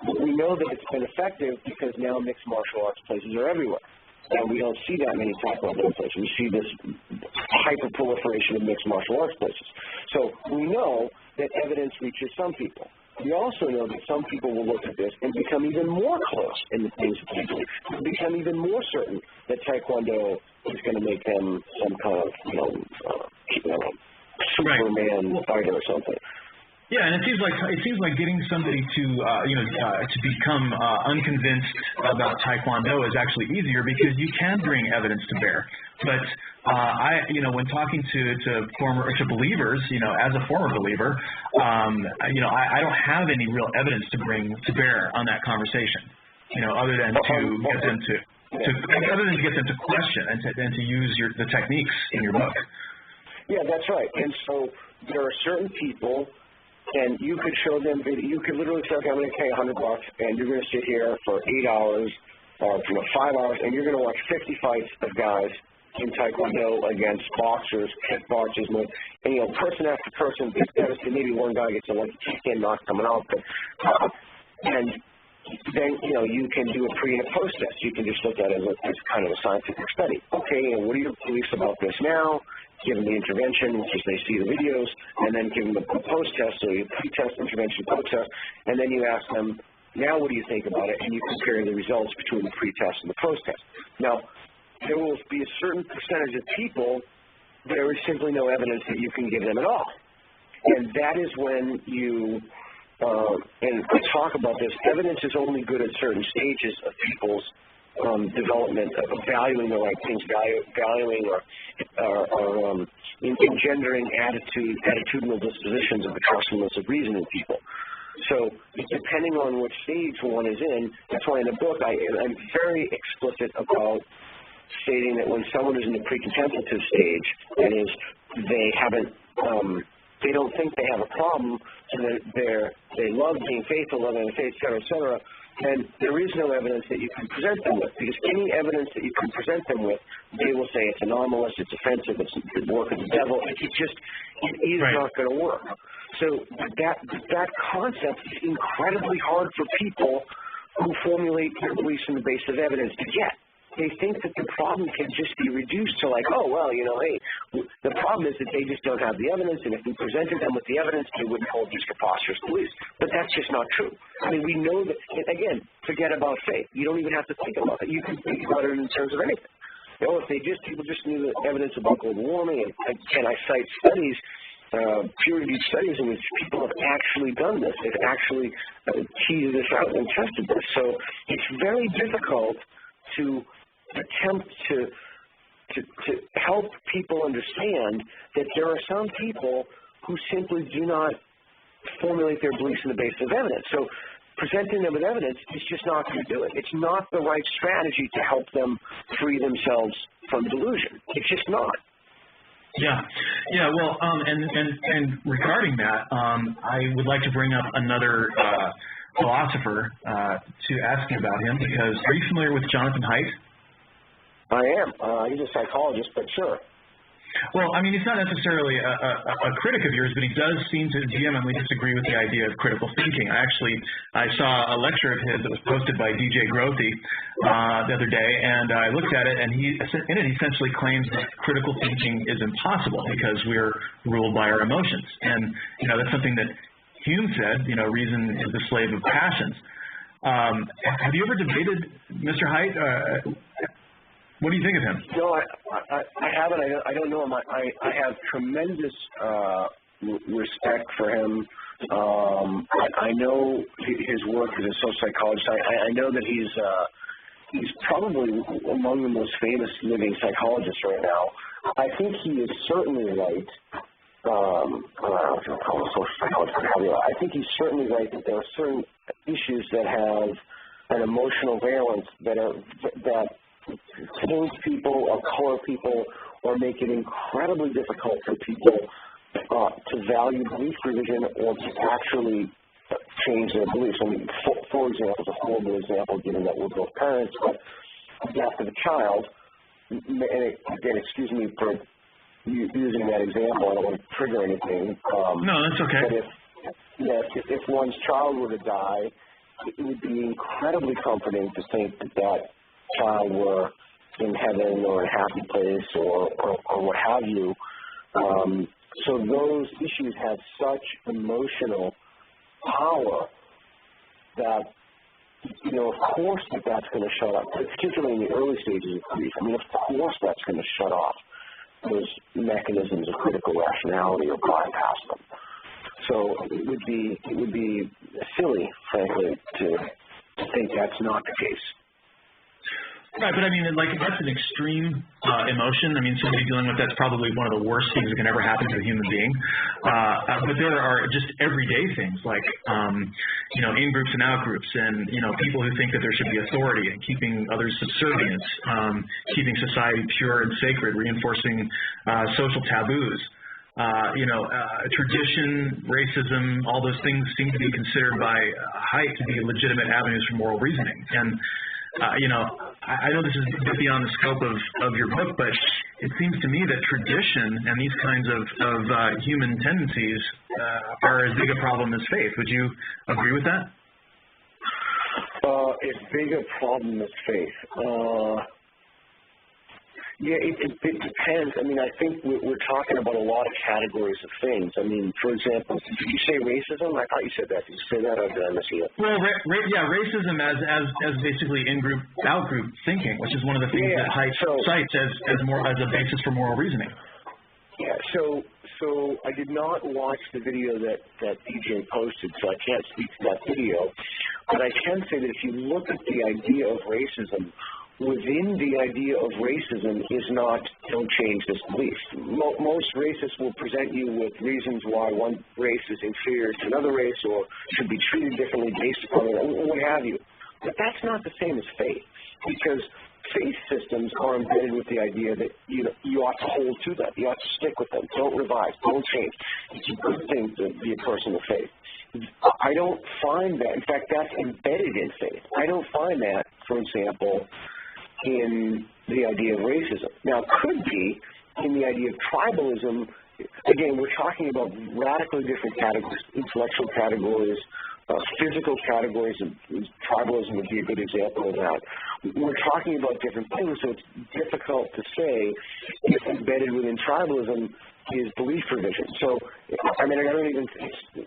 S8: But we know that it's been effective because now mixed martial arts places are everywhere. And we don't see that many Taekwondo places. We see this hyper-proliferation of mixed martial arts places. So we know that evidence reaches some people. We also know that some people will look at this and become even more close in the things that they do, become even more certain that Taekwondo is going to make them some kind of, Superman fighter or something.
S7: Yeah, and it seems like getting somebody to to become unconvinced about Taekwondo is actually easier because you can bring evidence to bear. But when talking to believers, as a former believer, I don't have any real evidence to bring to bear on that conversation. Other than to get them to question and to use the techniques in your book.
S8: Yeah, that's right. And so there are certain people. And you could show them, you could literally say, okay, I'm going to pay $100, and you're going to sit here for 8 hours, or 5 hours, and you're going to watch 50 fights of guys in Taekwondo against boxers, kickboxers, and person after person, maybe one guy gets a kick in, knock someone out, and then you can do a pre and a post test. You can just look at it as kind of a scientific study. Okay, and what are your beliefs about this now? Give them the intervention, which is they see the videos, and then give them a post-test, so you pre-test, intervention, post-test, and then you ask them, now what do you think about it? And you compare the results between the pre-test and the post-test. Now, there will be a certain percentage of people, there is simply no evidence that you can give them at all. And that is when you, and I talk about this, evidence is only good at certain stages of people's development, of valuing the right things, valuing or engendering attitudinal dispositions of the trustfulness of reason in people. So depending on which stage one is in, that's why in the book I'm very explicit about stating that when someone is in the pre-contemplative stage, that is, they don't think they have a problem, so they love being faithful, loving the faith, et cetera, and there is no evidence that you can present them with, because any evidence that you can present them with, they will say it's anomalous, it's offensive, it's the work of the devil. It is not going to work. So that concept is incredibly hard for people who formulate their beliefs on the basis of evidence to get. They think that the problem can just be reduced to like, oh, well, hey, the problem is that they just don't have the evidence, and if we presented them with the evidence, they wouldn't hold these preposterous beliefs. But that's just not true. I mean, we know that, again, forget about faith. You don't even have to think about it. You can think about it in terms of anything. If people just knew the evidence about global warming, and again, I cite studies, peer-reviewed studies in which people have actually done this. They've actually teased this out and tested this. So it's very difficult to attempt to help people understand that there are some people who simply do not formulate their beliefs on the basis of evidence. So presenting them with evidence is just not going to do it. It's not the right strategy to help them free themselves from delusion. It's just not.
S7: Yeah. Well, and regarding that, I would like to bring up another philosopher to ask you about him, because are you familiar with Jonathan Haidt?
S8: I am. He's a psychologist, but sure.
S7: Well, I mean, he's not necessarily a critic of yours, but he does seem to vehemently disagree with the idea of critical thinking. I saw a lecture of his that was posted by DJ Grothy the other day, and I looked at it, and he essentially claims that critical thinking is impossible because we're ruled by our emotions. And, that's something that Hume said, reason is the slave of passions. Have you ever debated Mr. Haidt? What do you think of him?
S8: No, I haven't. I don't know him. I have tremendous respect for him. I know his work as a social psychologist. I know that he's probably among the most famous living psychologists right now. I think he is certainly right. I don't know if you call him a social psychologist. I think he's certainly right that there are certain issues that have an emotional valence that change people or color people or make it incredibly difficult for people to value belief revision or to actually change their beliefs. I mean, for example, it's a horrible example given that we're both parents, but after the child, and again, excuse me for using that example, I don't want to trigger anything.
S7: No, that's okay.
S8: But if one's child were to die, it would be incredibly comforting to think that child were in heaven or a happy place or what have you. So those issues have such emotional power that, of course that's going to shut up, particularly in the early stages of grief. I mean, of course that's going to shut off those mechanisms of critical rationality or bypass them. So it would be silly, frankly, to think that's not the case.
S7: Right, but I mean, that's an extreme emotion. I mean, somebody dealing with that's probably one of the worst things that can ever happen to a human being. But there are just everyday things like, in-groups and out-groups and, people who think that there should be authority and keeping others subservient, keeping society pure and sacred, reinforcing social taboos. Tradition, racism, all those things seem to be considered by Haidt to be legitimate avenues for moral reasoning. And I know this is beyond the scope of your book, but it seems to me that tradition and these kinds of human tendencies are as big a problem as faith. Would you agree with that?
S8: As big a problem as faith. Yeah, it depends. I mean, I think we're talking about a lot of categories of things. I mean, for example, did you say racism? I thought you said that. Did you say that, or did I miss it?
S7: Well, racism as basically in-group, out-group thinking, which is one of the things that Haidt cites as a basis for moral reasoning.
S8: Yeah, so I did not watch the video that DJ posted, so I can't speak to that video. But I can say that if you look at the idea of racism, within the idea of racism is not don't change this belief. Most racists will present you with reasons why one race is inferior to another race or should be treated differently based upon it, or what have you. But that's not the same as faith, because faith systems are embedded with the idea that you ought to hold to them. You ought to stick with them. Don't revise. Don't change. It's a good thing to be a person of faith. I don't find that. In fact, that's embedded in faith. I don't find that, for example, in the idea of racism. Now, it could be in the idea of tribalism again, we're talking about radically different categories, intellectual categories, physical categories, and tribalism would be a good example of that. We're talking about different things, so it's difficult to say if embedded within tribalism is belief revision. So, I mean, I don't even,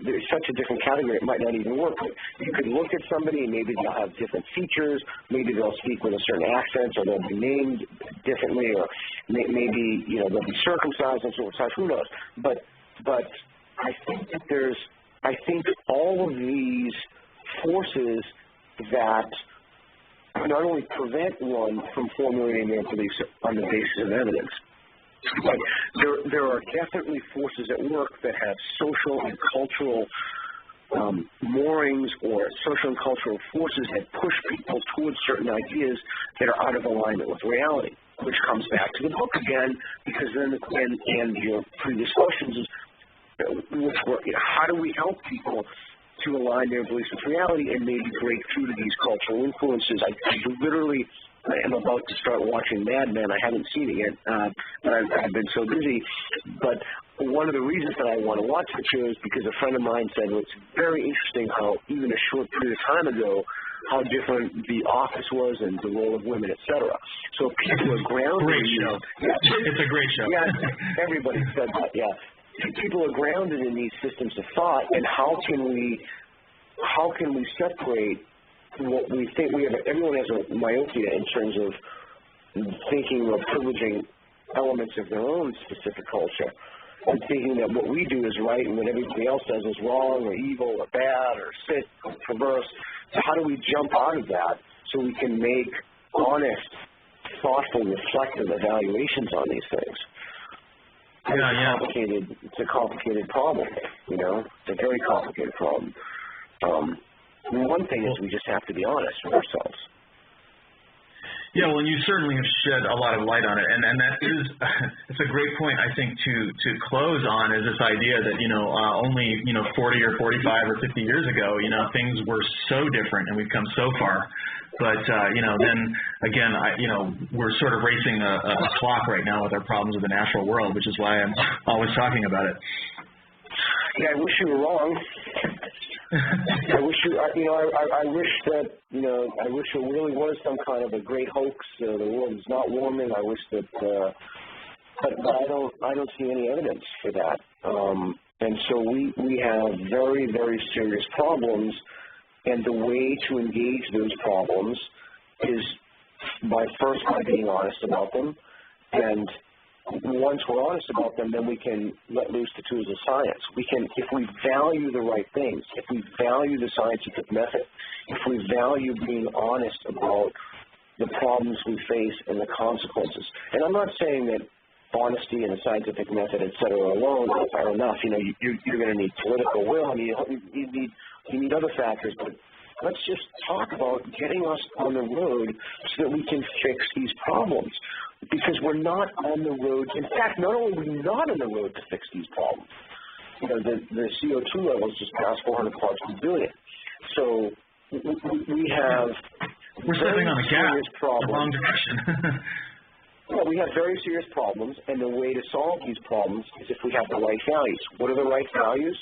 S8: there's such a different category, it might not even work. But you could look at somebody and maybe they'll have different features, maybe they'll speak with a certain accent, or they'll be named differently, or maybe, you know, they'll be circumcised and so forth, who knows. But I think that I think all of these forces that not only prevent one from formulating their beliefs on the basis of evidence, but there are definitely forces at work that have social and cultural moorings, or social and cultural forces that push people towards certain ideas that are out of alignment with reality, which comes back to the book again, because then and your previous questions is, which were, you know, how do we help people to align their beliefs with reality and maybe break through to these cultural influences? I literally am about to start watching Mad Men. I haven't seen it yet, but I've been so busy. But one of the reasons that I want to watch the show is because a friend of mine said, well, it's very interesting how even a short period of time ago, how different The Office was and the role of women, etc. So people are grounded.
S7: Great show. It's a great show.
S8: Yeah, everybody said that, yeah. People are grounded in these systems of thought, and how can we separate what we think we have? Everyone has a myopia in terms of thinking or privileging elements of their own specific culture, and thinking that what we do is right and what everybody else does is wrong or evil or bad or sick or perverse. So how do we jump out of that so we can make honest, thoughtful, reflective evaluations on these things? It's a complicated problem, you know. It's a very complicated problem. One thing is we just have to be honest with ourselves.
S7: Yeah, well, you certainly have shed a lot of light on it, and that is, it's a great point, I think, to close on, is this idea that, you know, only, you know, 40 or 45 or 50 years ago, you know, things were so different and we've come so far. But, you know, then again, you know, we're sort of racing a clock right now with our problems with the natural world, which is why I'm always talking about it.
S8: Yeah, I wish you were wrong. I wish I wish that, you know, I wish it really was some kind of a great hoax. The world is not warming. I wish that, but I don't see any evidence for that. And so we have very, very serious problems. And the way to engage those problems is by being honest about them. And once we're honest about them, then we can let loose the tools of science. We can, if we value the right things, if we value the scientific method, if we value being honest about the problems we face and the consequences. And I'm not saying that honesty and the scientific method, et cetera, alone are enough. You know, you're going to need political will, and you need other factors, but let's just talk about getting us on the road so that we can fix these problems. Because we're not on the road. In fact, not only are we not on the road to fix these problems, you know, the CO2 levels just passed 400 parts per billion. So we have
S7: we're stepping on a gap,
S8: problems.
S7: The wrong direction.
S8: Well, we have very serious problems, and the way to solve these problems is if we have the right values. What are the right values?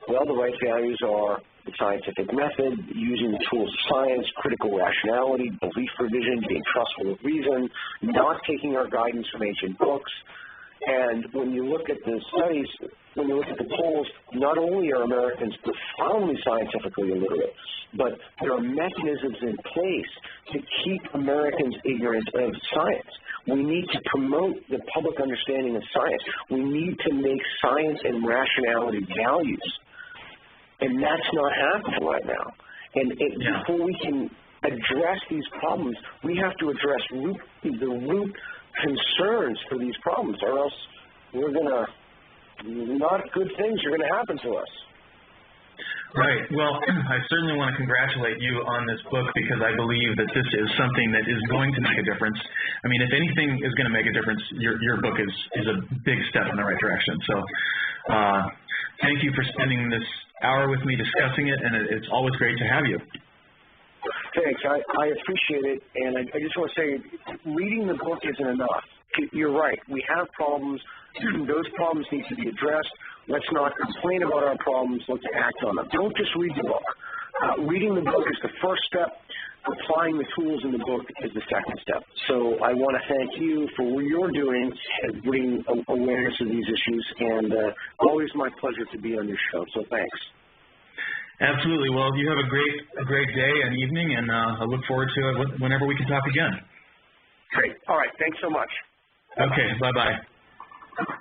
S8: Well, the right values are the scientific method, using the tools of science, critical rationality, belief revision, being trustful of reason, not taking our guidance from ancient books. And when you look at the studies, when you look at the polls, not only are Americans profoundly scientifically illiterate, but there are mechanisms in place to keep Americans ignorant of science. We need to promote the public understanding of science. We need to make science and rationality values. And that's not happening right now. And before we can address these problems, we have to address the root concerns for these problems, or else we're going to, not good things are going to happen to us.
S7: Right. Well, I certainly want to congratulate you on this book, because I believe that this is something that is going to make a difference. I mean, if anything is going to make a difference, your book is a big step in the right direction. So thank you for spending this hour with me discussing it, and it's always great to have you.
S8: Thanks. I appreciate it, and I just want to say, reading the book isn't enough. You're right. We have problems, Those problems need to be addressed. Let's not complain about our problems. Let's act on them. Don't just read the book. Reading the book is the first step. Applying the tools in the book is the second step. So I want to thank you for what you're doing and bringing awareness of these issues, and always my pleasure to be on your show. So thanks.
S7: Absolutely. Well, you have a great day and evening, and I look forward to it whenever we can talk again.
S8: Great. All right. Thanks so much.
S7: Okay. Bye-bye.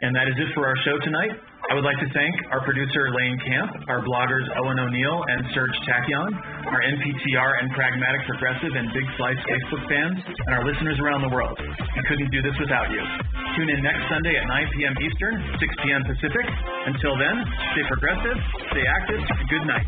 S7: And that is it for our show tonight. I would like to thank our producer, Lane Camp, our bloggers, Owen O'Neill and Serge Tachyon, our NPTR and Pragmatic Progressive and Big Slice Facebook fans, and our listeners around the world. We couldn't do this without you. Tune in next Sunday at 9 p.m. Eastern, 6 p.m. Pacific. Until then, stay progressive, stay active, and good night.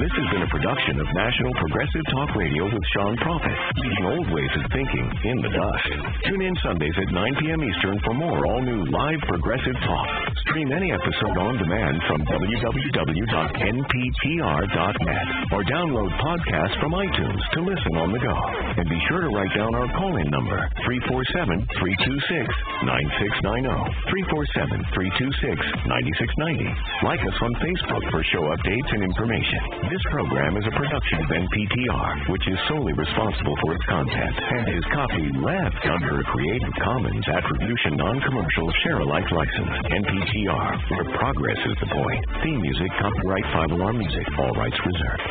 S3: This has been a production of National Progressive Talk Radio with Sean Prophet, leaving old ways of thinking in the dust. Tune in Sundays at 9 p.m. Eastern for more all-new live progressive talk. Stream any episode on demand from www.nptr.net or download podcasts from iTunes to listen on the go. And be sure to write down our call-in number, 347-326-9690, 347-326-9690. Like us on Facebook for show updates and information. This program is a production of NPTR, which is solely responsible for its content and is copyleft under a Creative Commons Attribution Non-Commercial Share-alike license. NPTR, where progress is the point. Theme music, copyright 5 Alarm Music, all rights reserved.